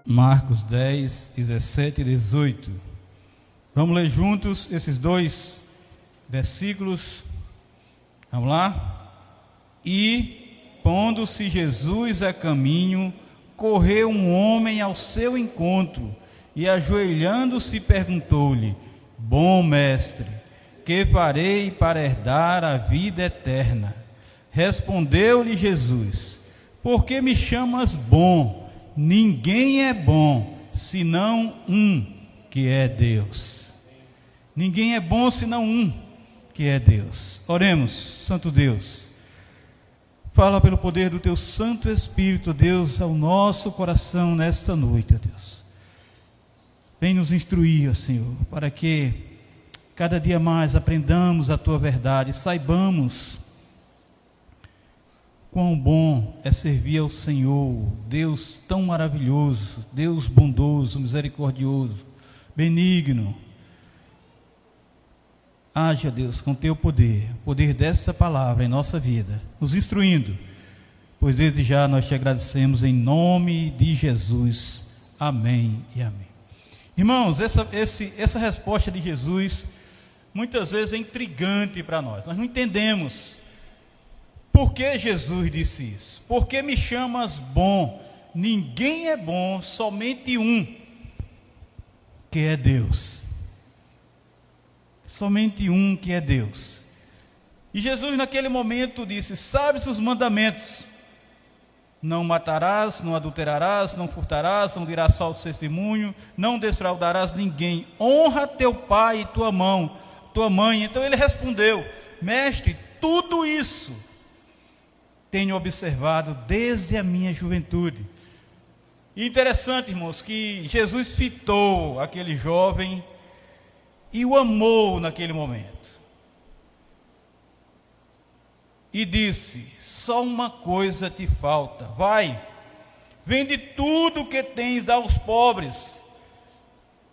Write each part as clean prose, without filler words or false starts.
Marcos 10, 17 e 18. Vamos ler juntos esses dois versículos. Vamos lá? E, pondo-se Jesus a caminho, correu um homem ao seu encontro e, ajoelhando-se, perguntou-lhe: Bom mestre, que farei para herdar a vida eterna? Respondeu-lhe Jesus: Por que me chamas bom? Ninguém é bom, senão um, que é Deus. Ninguém é bom, senão um, que é Deus. Oremos. Santo Deus, fala pelo poder do Teu Santo Espírito, Deus, ao nosso coração nesta noite, ó Deus. Vem nos instruir, ó Senhor, para que cada dia mais aprendamos a Tua verdade, saibamos quão bom é servir ao Senhor, Deus tão maravilhoso, Deus bondoso, misericordioso, benigno. Haja, Deus, com Teu poder, o poder dessa palavra em nossa vida, nos instruindo, pois desde já nós Te agradecemos em nome de Jesus. Amém e amém. Irmãos, essa resposta de Jesus muitas vezes é intrigante para nós não entendemos. Por que Jesus disse isso? Por que me chamas bom? Ninguém é bom, somente um, que é Deus. Somente um, que é Deus. E Jesus naquele momento disse: sabes os mandamentos: não matarás, não adulterarás, não furtarás, não dirás falso testemunho, não defraudarás ninguém, honra teu pai e tua mãe. Então ele respondeu: mestre, tudo isso tenho observado desde a minha juventude. E interessante, irmãos, que Jesus fitou aquele jovem e o amou naquele momento. E disse: só uma coisa te falta, vai, vende tudo o que tens, dá aos pobres,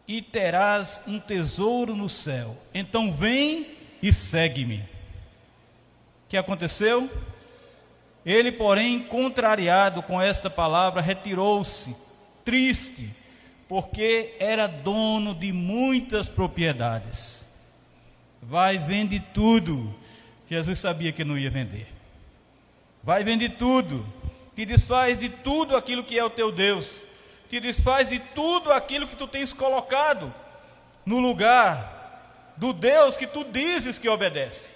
e terás um tesouro no céu. Então vem e segue-me. O que aconteceu? Ele, porém, contrariado com esta palavra, retirou-se, triste, porque era dono de muitas propriedades. Vai, vende tudo. Jesus sabia que não ia vender. Vai, vende tudo, te desfaz de tudo aquilo que é o teu Deus, te desfaz de tudo aquilo que tu tens colocado no lugar do Deus que tu dizes que obedece.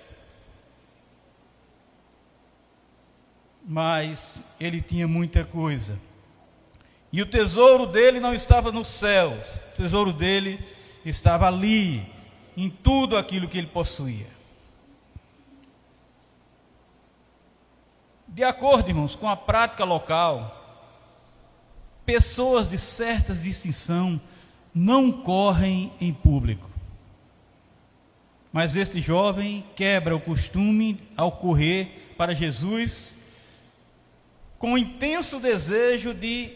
Mas ele tinha muita coisa, e o tesouro dele não estava no céu, o tesouro dele estava ali, em tudo aquilo que ele possuía. De acordo, irmãos, com a prática local, pessoas de certa distinção não correm em público. Mas este jovem quebra o costume ao correr para Jesus, com o intenso desejo de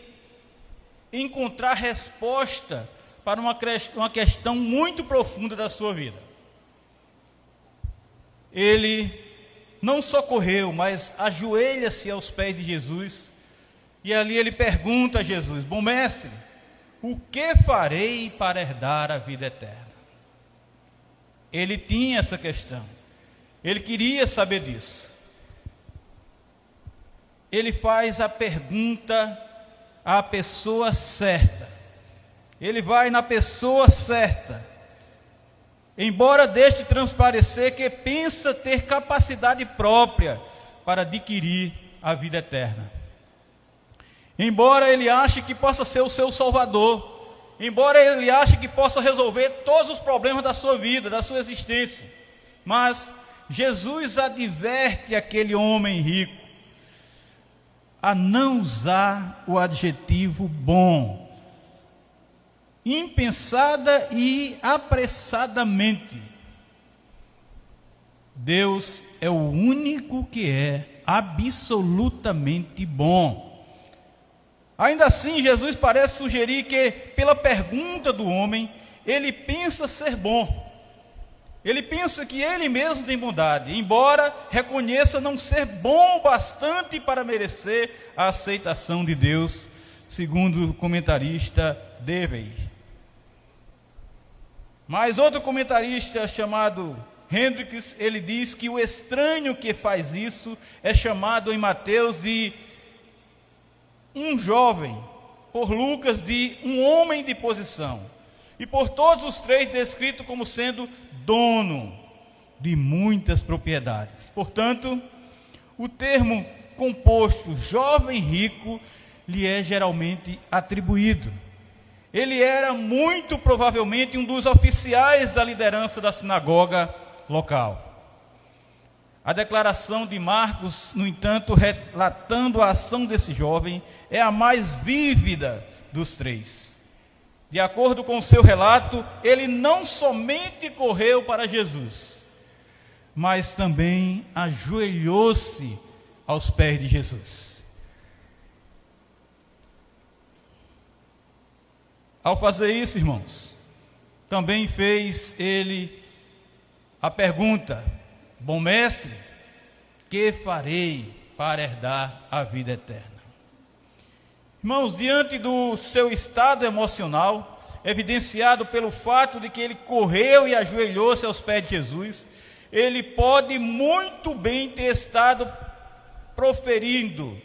encontrar resposta para uma questão muito profunda da sua vida. Ele não só correu, mas ajoelha-se aos pés de Jesus, e ali ele pergunta a Jesus: bom mestre, o que farei para herdar a vida eterna? Ele tinha essa questão, ele queria saber disso. Ele faz a pergunta à pessoa certa, ele vai na pessoa certa, embora deixe transparecer que pensa ter capacidade própria para adquirir a vida eterna, embora ele ache que possa ser o seu salvador, embora ele ache que possa resolver todos os problemas da sua vida, da sua existência. Mas Jesus adverte aquele homem rico a não usar o adjetivo bom, impensada e apressadamente. Deus é o único que é absolutamente bom. Ainda assim, Jesus parece sugerir que, pela pergunta do homem, ele pensa ser bom. Ele pensa que ele mesmo tem bondade, embora reconheça não ser bom o bastante para merecer a aceitação de Deus, segundo o comentarista Devey. Mas outro comentarista chamado Hendricks, ele diz que o estranho que faz isso é chamado em Mateus de um jovem, por Lucas de um homem de posição, e por todos os três descrito como sendo dono de muitas propriedades. Portanto, o termo composto jovem rico lhe é geralmente atribuído. Ele era muito provavelmente um dos oficiais da liderança da sinagoga local. A declaração de Marcos, no entanto, relatando a ação desse jovem, é a mais vívida dos três. De acordo com o seu relato, ele não somente correu para Jesus, mas também ajoelhou-se aos pés de Jesus. Ao fazer isso, irmãos, também fez ele a pergunta: bom mestre, que farei para herdar a vida eterna? Irmãos, diante do seu estado emocional, evidenciado pelo fato de que ele correu e ajoelhou-se aos pés de Jesus, ele pode muito bem ter estado proferindo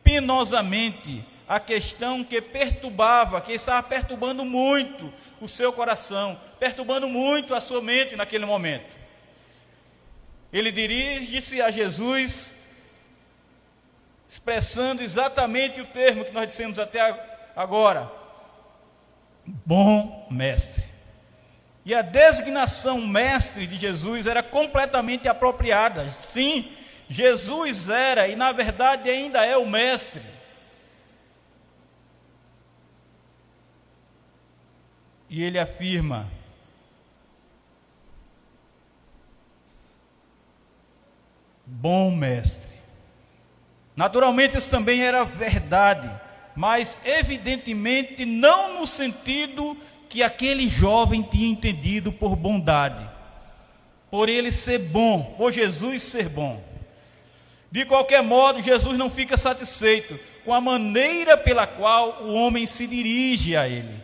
penosamente a questão que perturbava, que estava perturbando muito o seu coração, perturbando muito a sua mente naquele momento. Ele dirige-se a Jesus, expressando exatamente o termo que nós dissemos até agora: bom mestre. E a designação mestre de Jesus era completamente apropriada. Sim, Jesus era e na verdade ainda é o mestre. E ele afirma: bom mestre. Naturalmente isso também era verdade, mas evidentemente não no sentido que aquele jovem tinha entendido por bondade, por ele ser bom, por Jesus ser bom. De qualquer modo, Jesus não fica satisfeito com a maneira pela qual o homem se dirige a ele.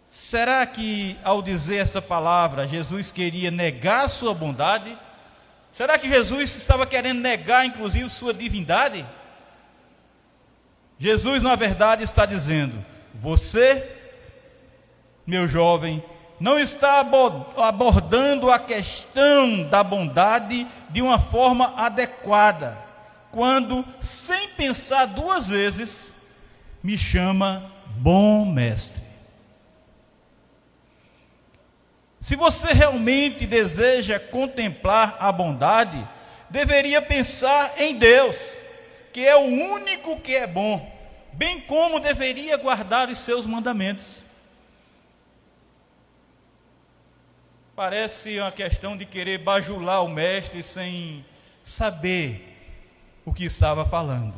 Será que ao dizer essa palavra, Jesus queria negar sua bondade? Será que Jesus estava querendo negar, inclusive, sua divindade? Jesus, na verdade, está dizendo: você, meu jovem, não está abordando a questão da bondade de uma forma adequada, quando, sem pensar duas vezes, me chama bom mestre. Se você realmente deseja contemplar a bondade, deveria pensar em Deus, que é o único que é bom, bem como deveria guardar os seus mandamentos. Parece uma questão de querer bajular o mestre sem saber o que estava falando.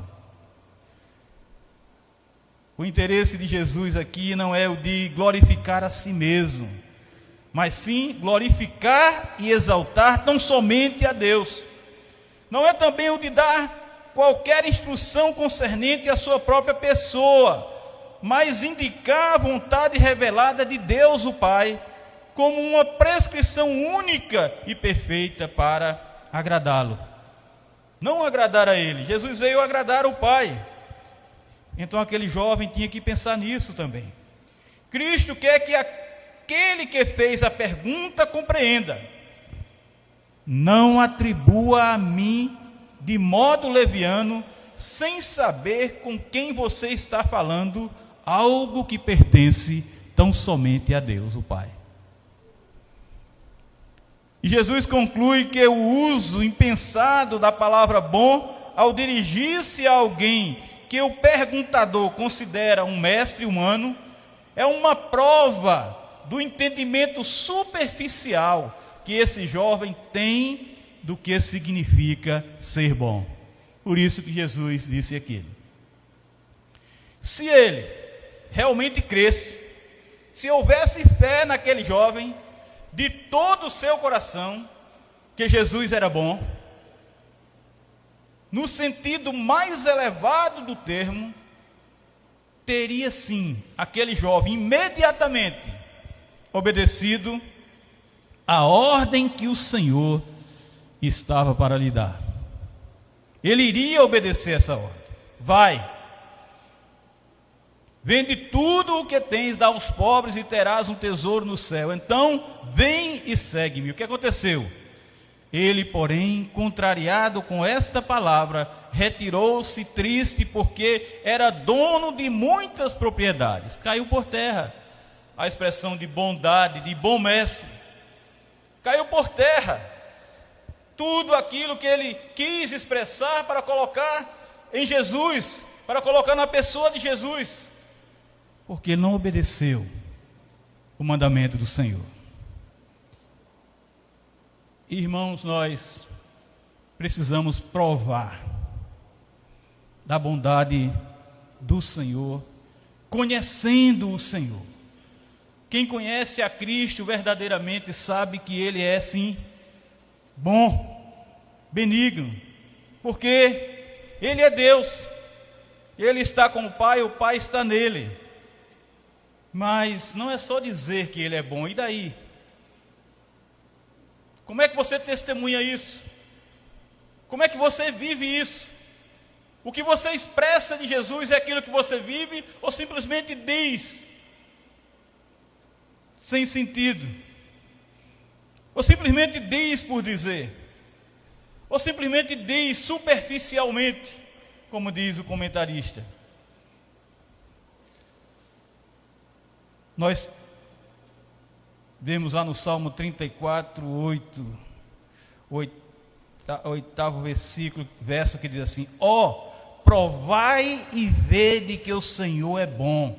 O interesse de Jesus aqui não é o de glorificar a si mesmo, mas sim glorificar e exaltar tão somente a Deus. Não é também o de dar qualquer instrução concernente à sua própria pessoa, mas indicar a vontade revelada de Deus o Pai, como uma prescrição única e perfeita para agradá-lo. Não agradar a ele, Jesus veio agradar o Pai. Então aquele jovem tinha que pensar nisso também. Cristo quer que aquele que fez a pergunta compreenda: não atribua a mim de modo leviano, sem saber com quem você está falando, algo que pertence tão somente a Deus, o Pai. E Jesus conclui que o uso impensado da palavra bom, ao dirigir-se a alguém que o perguntador considera um mestre humano, é uma prova do entendimento superficial que esse jovem tem do que significa ser bom. Por isso que Jesus disse aquilo. Se ele realmente cresce, se houvesse fé naquele jovem, de todo o seu coração que Jesus era bom, no sentido mais elevado do termo, teria sim, aquele jovem imediatamente obedecido a ordem que o Senhor estava para lhe dar. Ele iria obedecer essa ordem. Vai, vende tudo o que tens, dá aos pobres e terás um tesouro no céu. Então, vem e segue-me. O que aconteceu? Ele, porém, contrariado com esta palavra, retirou-se triste, porque era dono de muitas propriedades. Caiu por terra a expressão de bondade, de bom mestre. Caiu por terra tudo aquilo que ele quis expressar para colocar em Jesus, para colocar na pessoa de Jesus, porque ele não obedeceu o mandamento do Senhor. Irmãos, nós precisamos provar da bondade do Senhor, conhecendo o Senhor. Quem conhece a Cristo verdadeiramente sabe que Ele é sim bom, benigno, porque Ele é Deus, Ele está com o Pai está nele. Mas não é só dizer que Ele é bom, e daí? Como é que você testemunha isso? Como é que você vive isso? O que você expressa de Jesus é aquilo que você vive, ou simplesmente diz sem sentido? Ou simplesmente diz por dizer? Ou simplesmente diz superficialmente, como diz o comentarista? Nós vemos lá no Salmo 34, 8º versículo, verso que diz assim: ó, provai e vede que o Senhor é bom,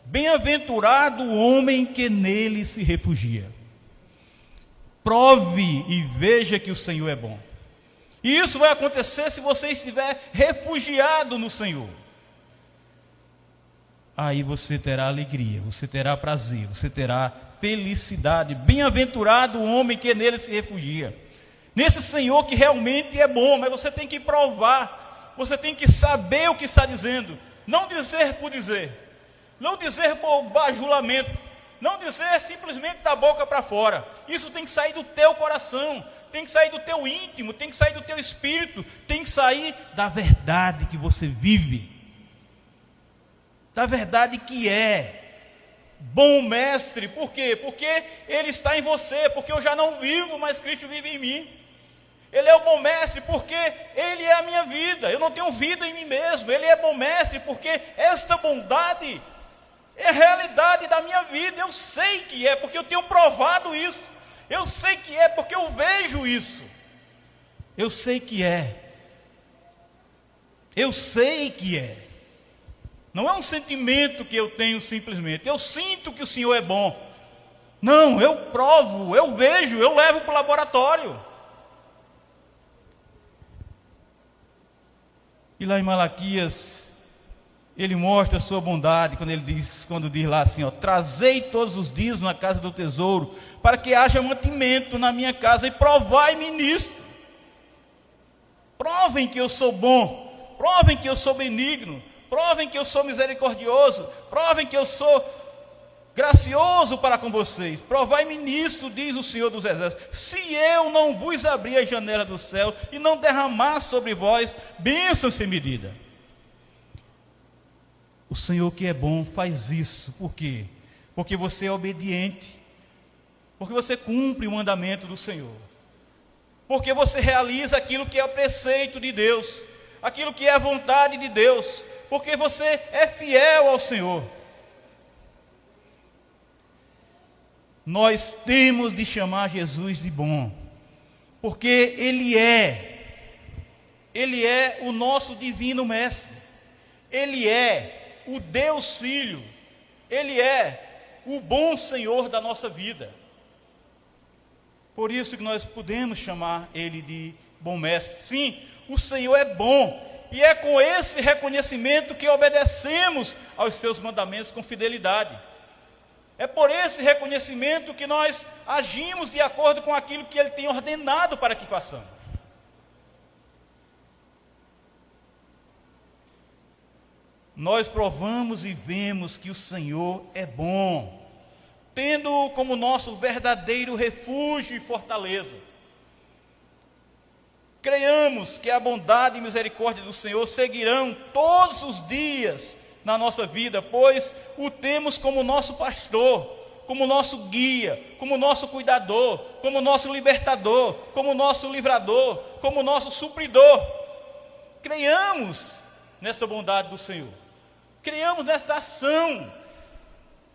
bem-aventurado o homem que nele se refugia. Prove e veja que o Senhor é bom. E isso vai acontecer se você estiver refugiado no Senhor. Aí você terá alegria, você terá prazer, você terá felicidade. Bem-aventurado o homem que nele se refugia. Nesse Senhor que realmente é bom, mas você tem que provar, você tem que saber o que está dizendo. Não dizer por dizer, não dizer por bajulamento, não dizer simplesmente da boca para fora. Isso tem que sair do teu coração, tem que sair do teu íntimo, tem que sair do teu espírito, tem que sair da verdade que você vive, da verdade que é bom mestre. Por quê? Porque Ele está em você, porque eu já não vivo, mas Cristo vive em mim. Ele é o bom mestre porque Ele é a minha vida, eu não tenho vida em mim mesmo. Ele é bom mestre porque esta bondade é a realidade da minha vida. Eu sei que é, porque eu tenho provado isso. Eu sei que é, porque eu vejo isso. Eu sei que é. Eu sei que é. Não é um sentimento que eu tenho simplesmente. Eu sinto que o Senhor é bom. Não, eu provo, eu vejo, eu levo para o laboratório. E lá em Malaquias, ele mostra a sua bondade quando diz lá assim, ó: trazei todos os dias na casa do tesouro, para que haja mantimento na minha casa, e provai-me nisto. Provem que eu sou bom, provem que eu sou benigno, provem que eu sou misericordioso, provem que eu sou gracioso para com vocês. Provai-me nisso, diz o Senhor dos Exércitos, se eu não vos abrir a janela do céu e não derramar sobre vós bênçãos sem medida. O Senhor que é bom faz isso. Por quê? Porque você é obediente, porque você cumpre o mandamento do Senhor, porque você realiza aquilo que é o preceito de Deus, aquilo que é a vontade de Deus, porque você é fiel ao Senhor. Nós temos de chamar Jesus de bom, porque Ele é o nosso divino mestre, Ele é o Deus Filho, Ele é o bom Senhor da nossa vida. Por isso que nós podemos chamar Ele de bom mestre. Sim, o Senhor é bom, e é com esse reconhecimento que obedecemos aos seus mandamentos com fidelidade. É por esse reconhecimento que nós agimos de acordo com aquilo que Ele tem ordenado para que façamos. Nós provamos e vemos que o Senhor é bom, tendo-o como nosso verdadeiro refúgio e fortaleza. Creiamos que a bondade e misericórdia do Senhor seguirão todos os dias na nossa vida, pois o temos como nosso pastor, como nosso guia, como nosso cuidador, como nosso libertador, como nosso livrador, como nosso supridor. Creiamos nessa bondade do Senhor, creiamos nesta ação,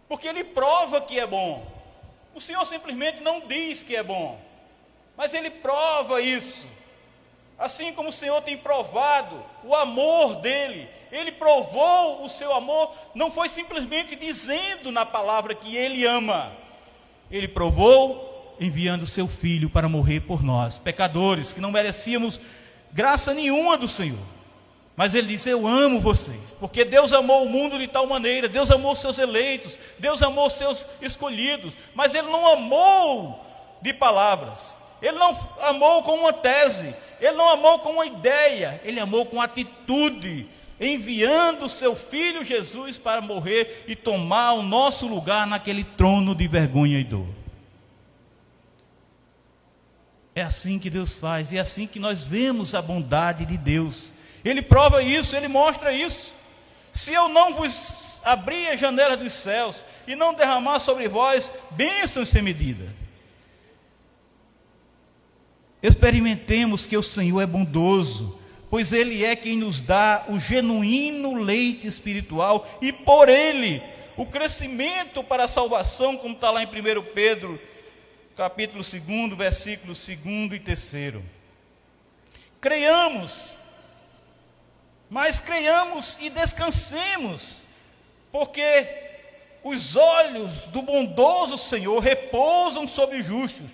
porque Ele prova que é bom. O Senhor simplesmente não diz que é bom, mas Ele prova isso. Assim como o Senhor tem provado o amor dEle, Ele provou o seu amor, não foi simplesmente dizendo na palavra que Ele ama. Ele provou enviando o seu Filho para morrer por nós, pecadores, que não merecíamos graça nenhuma do Senhor. Mas Ele disse: eu amo vocês, porque Deus amou o mundo de tal maneira, Deus amou os seus eleitos, Deus amou os seus escolhidos, mas Ele não amou de palavras, Ele não amou com uma tese, Ele não amou com uma ideia, Ele amou com atitude, enviando o seu Filho Jesus para morrer e tomar o nosso lugar naquele trono de vergonha e dor. É assim que Deus faz, é assim que nós vemos a bondade de Deus. Ele prova isso, Ele mostra isso. Se eu não vos abrir a janela dos céus e não derramar sobre vós bênçãos sem medida, experimentemos que o Senhor é bondoso, pois Ele é quem nos dá o genuíno leite espiritual, e por Ele o crescimento para a salvação, como está lá em 1 Pedro, capítulo 2, versículos 2 e 3. Creiamos, mas creiamos e descansemos, porque os olhos do bondoso Senhor repousam sobre os justos,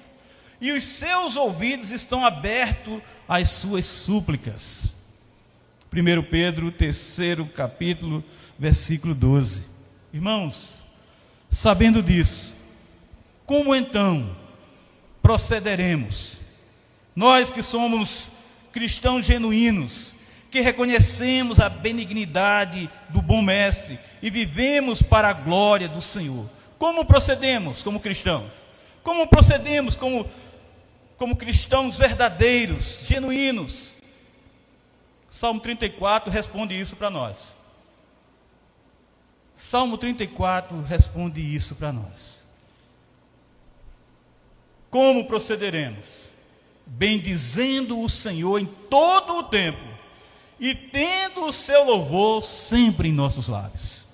e os seus ouvidos estão abertos às suas súplicas. 1 Pedro, 3 capítulo, versículo 12. Irmãos, sabendo disso, como então procederemos? Nós que somos cristãos genuínos, que reconhecemos a benignidade do bom mestre e vivemos para a glória do Senhor. Como procedemos como cristãos? Como procedemos como cristãos verdadeiros, genuínos? Salmo 34 responde isso para nós. Salmo 34 responde isso para nós. Como procederemos? Bendizendo o Senhor em todo o tempo, e tendo o seu louvor sempre em nossos lábios.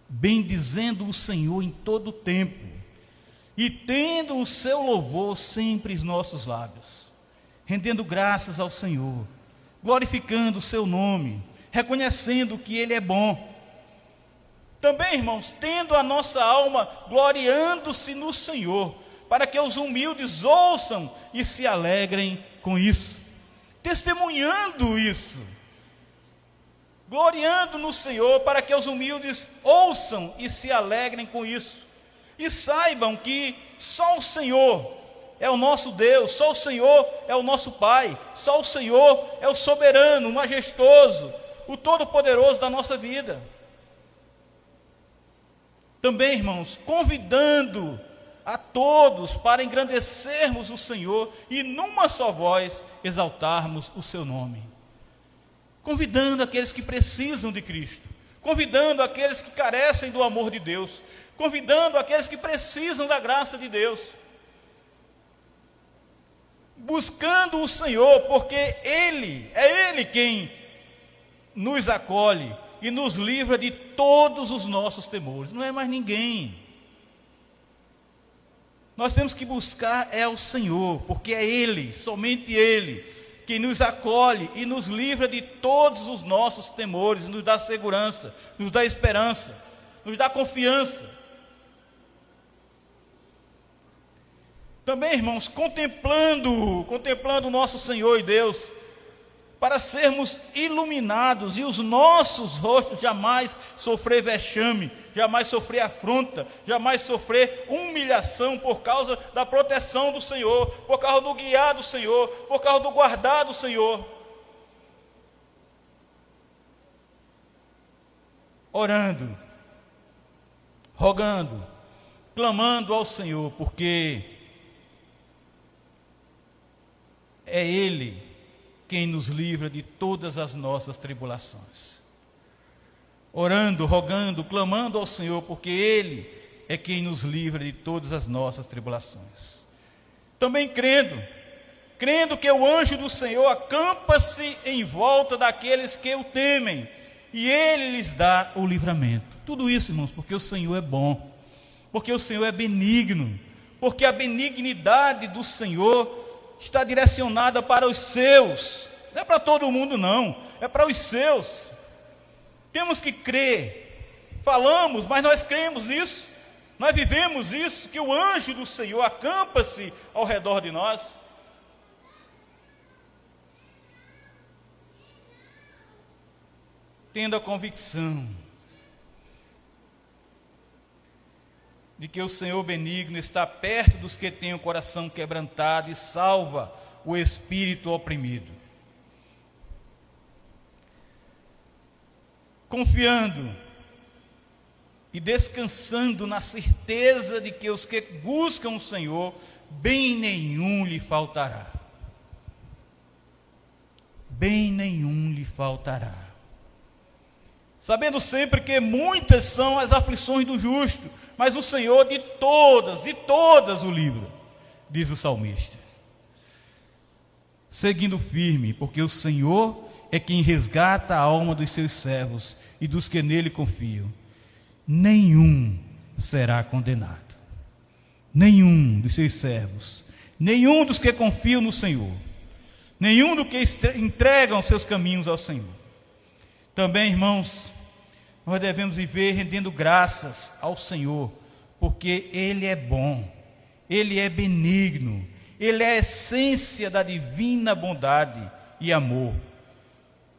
Bendizendo o Senhor em todo o tempo, e tendo o seu louvor sempre em nossos lábios, rendendo graças ao Senhor, glorificando o seu nome, reconhecendo que Ele é bom. Também, irmãos, tendo a nossa alma gloriando-se no Senhor, para que os humildes ouçam e se alegrem com isso, testemunhando isso, gloriando no Senhor, para que os humildes ouçam e se alegrem com isso, e saibam que só o Senhor é o nosso Deus, só o Senhor é o nosso Pai, só o Senhor é o soberano, o majestoso, o todo-poderoso da nossa vida. Também, irmãos, convidando a todos para engrandecermos o Senhor e numa só voz exaltarmos o seu nome. Convidando aqueles que precisam de Cristo, convidando aqueles que carecem do amor de Deus, convidando aqueles que precisam da graça de Deus, buscando o Senhor, porque é Ele quem nos acolhe e nos livra de todos os nossos temores, não é mais ninguém. Nós temos que buscar o Senhor, porque é Ele, somente Ele, que nos acolhe e nos livra de todos os nossos temores, nos dá segurança, nos dá esperança, nos dá confiança. Também, irmãos, contemplando o nosso Senhor e Deus, para sermos iluminados e os nossos rostos jamais sofrer vexame, jamais sofrer afronta, jamais sofrer humilhação por causa da proteção do Senhor, por causa do guiar do Senhor, por causa do guardar do Senhor. Orando, rogando, clamando ao Senhor, porque é Ele quem nos livra de todas as nossas tribulações. Orando, rogando, clamando ao Senhor, porque Ele é quem nos livra de todas as nossas tribulações. Também crendo que o anjo do Senhor acampa-se em volta daqueles que o temem, e Ele lhes dá o livramento. Tudo isso, irmãos, porque o Senhor é bom, porque o Senhor é benigno, porque a benignidade do Senhor está direcionada para os seus, não é para todo mundo não, é para os seus. Temos que crer, falamos, mas nós cremos nisso, nós vivemos isso, que o anjo do Senhor acampa-se ao redor de nós. Tendo a convicção de que o Senhor benigno está perto dos que têm o coração quebrantado e salva o espírito oprimido. Confiando e descansando na certeza de que os que buscam o Senhor, bem nenhum lhe faltará. Bem nenhum lhe faltará. Sabendo sempre que muitas são as aflições do justo, mas o Senhor de todas o livra, diz o salmista. Seguindo firme, porque o Senhor é quem resgata a alma dos seus servos e dos que nele confiam. Nenhum será condenado. Nenhum dos seus servos, nenhum dos que confiam no Senhor, nenhum dos que entregam seus caminhos ao Senhor. Também, irmãos, nós devemos viver rendendo graças ao Senhor, porque Ele é bom, Ele é benigno, Ele é a essência da divina bondade e amor,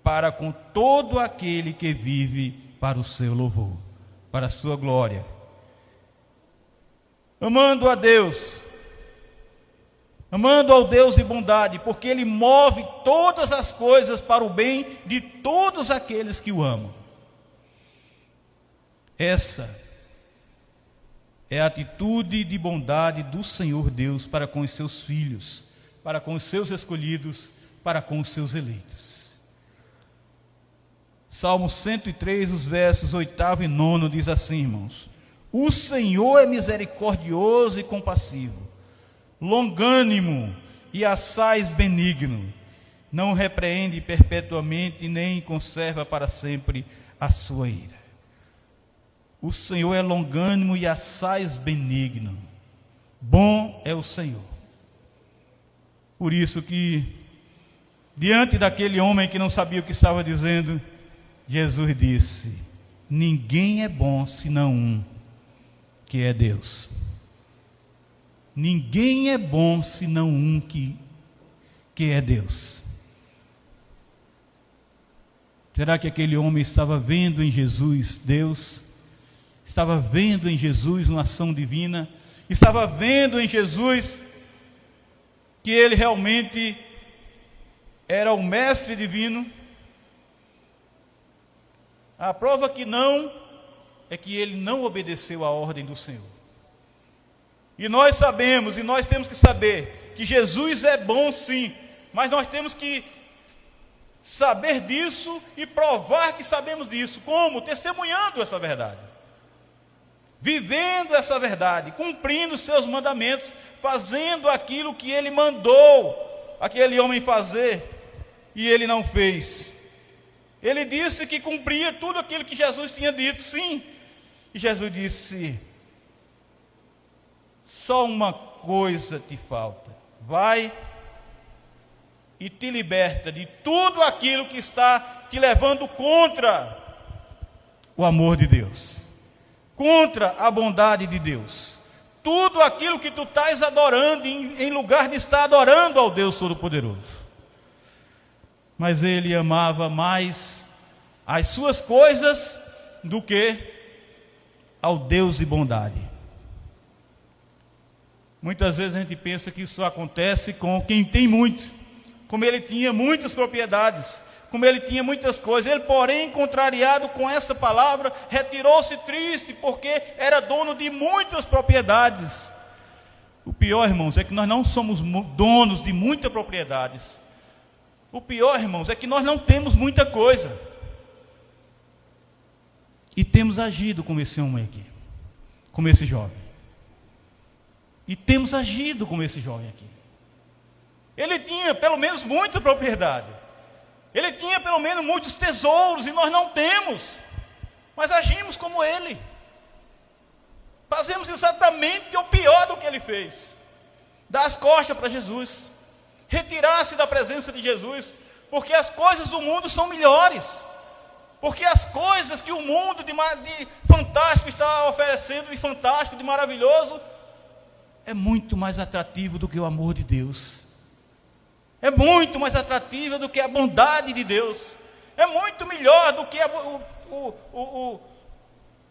para com todo aquele que vive para o seu louvor, para a sua glória. Amando a Deus, amando ao Deus de bondade, porque Ele move todas as coisas para o bem de todos aqueles que o amam. Essa é a atitude de bondade do Senhor Deus para com os seus filhos, para com os seus escolhidos, para com os seus eleitos. Salmo 103, os versos 8 e 9 diz assim, irmãos: o Senhor é misericordioso e compassivo, longânimo e assaz benigno, não repreende perpetuamente, nem conserva para sempre a sua ira. O Senhor é longânimo e assaz benigno, bom é o Senhor. Por isso que, diante daquele homem que não sabia o que estava dizendo, Jesus disse: ninguém é bom senão um, que é Deus. Ninguém é bom senão um que é Deus. Será que aquele homem estava vendo em Jesus Deus? Estava vendo em Jesus uma ação divina? Estava vendo em Jesus que ele realmente era o mestre divino? A prova que não, é que ele não obedeceu à ordem do Senhor. E nós sabemos, e nós temos que saber, que Jesus é bom sim, mas nós temos que saber disso e provar que sabemos disso. Como? Testemunhando essa verdade, vivendo essa verdade, cumprindo os seus mandamentos, fazendo aquilo que ele mandou aquele homem fazer, e ele não fez. Ele disse que cumpria tudo aquilo que Jesus tinha dito, sim. E Jesus disse: só uma coisa te falta, vai e te liberta de tudo aquilo que está te levando contra o amor de Deus, contra a bondade de Deus, tudo aquilo que tu estás adorando, em lugar de estar adorando ao Deus Todo-Poderoso. mas ele amava mais as suas coisas do que ao Deus de bondade. Muitas vezes a gente pensa que isso acontece com quem tem muito, como ele tinha muitas propriedades, como ele tinha muitas coisas. Ele, porém, contrariado com essa palavra, retirou-se triste, porque era dono de muitas propriedades. O pior, irmãos, é que nós não somos donos de muitas propriedades. O pior, irmãos, é que nós não temos muita coisa. E temos agido como esse homem aqui, como esse jovem. E temos agido como esse jovem aqui. Ele tinha pelo menos muita propriedade. Ele tinha pelo menos muitos tesouros e nós não temos. Mas agimos como ele. Fazemos exatamente o pior do que ele fez. Dar as costas para Jesus. Retirar-se da presença de Jesus. Porque as coisas do mundo são melhores. Porque as coisas que o mundo de fantástico está oferecendo, de fantástico, de maravilhoso, é muito mais atrativo do que o amor de Deus. É muito mais atrativo do que a bondade de Deus. É muito melhor do que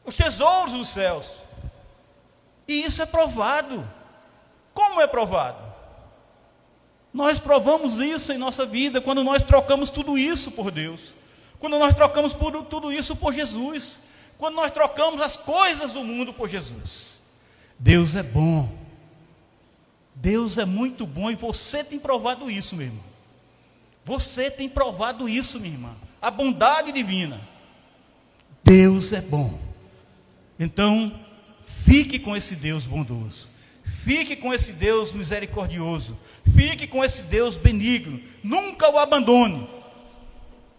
os tesouros dos céus. E isso é provado. Como é provado? Nós provamos isso em nossa vida quando nós trocamos tudo isso por Deus. Quando nós trocamos tudo isso por Jesus. Quando nós trocamos as coisas do mundo por Jesus. Deus é bom. Deus é muito bom e você tem provado isso, meu irmão. Você tem provado isso, minha irmã. A bondade divina. Deus é bom. Então, fique com esse Deus bondoso. Fique com esse Deus misericordioso. Fique com esse Deus benigno. Nunca o abandone.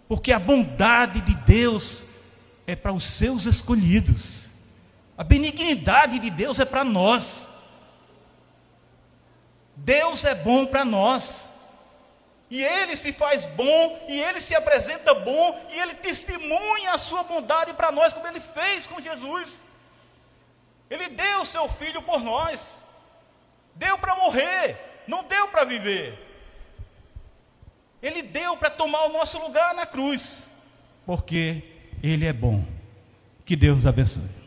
Porque a bondade de Deus é para os seus escolhidos. A benignidade de Deus é para nós. Deus é bom para nós. E Ele se faz bom, e Ele se apresenta bom, e Ele testemunha a sua bondade para nós, como Ele fez com Jesus. Ele deu o seu Filho por nós. Deu para morrer, não deu para viver. Ele deu para tomar o nosso lugar na cruz, porque Ele é bom. Que Deus nos abençoe.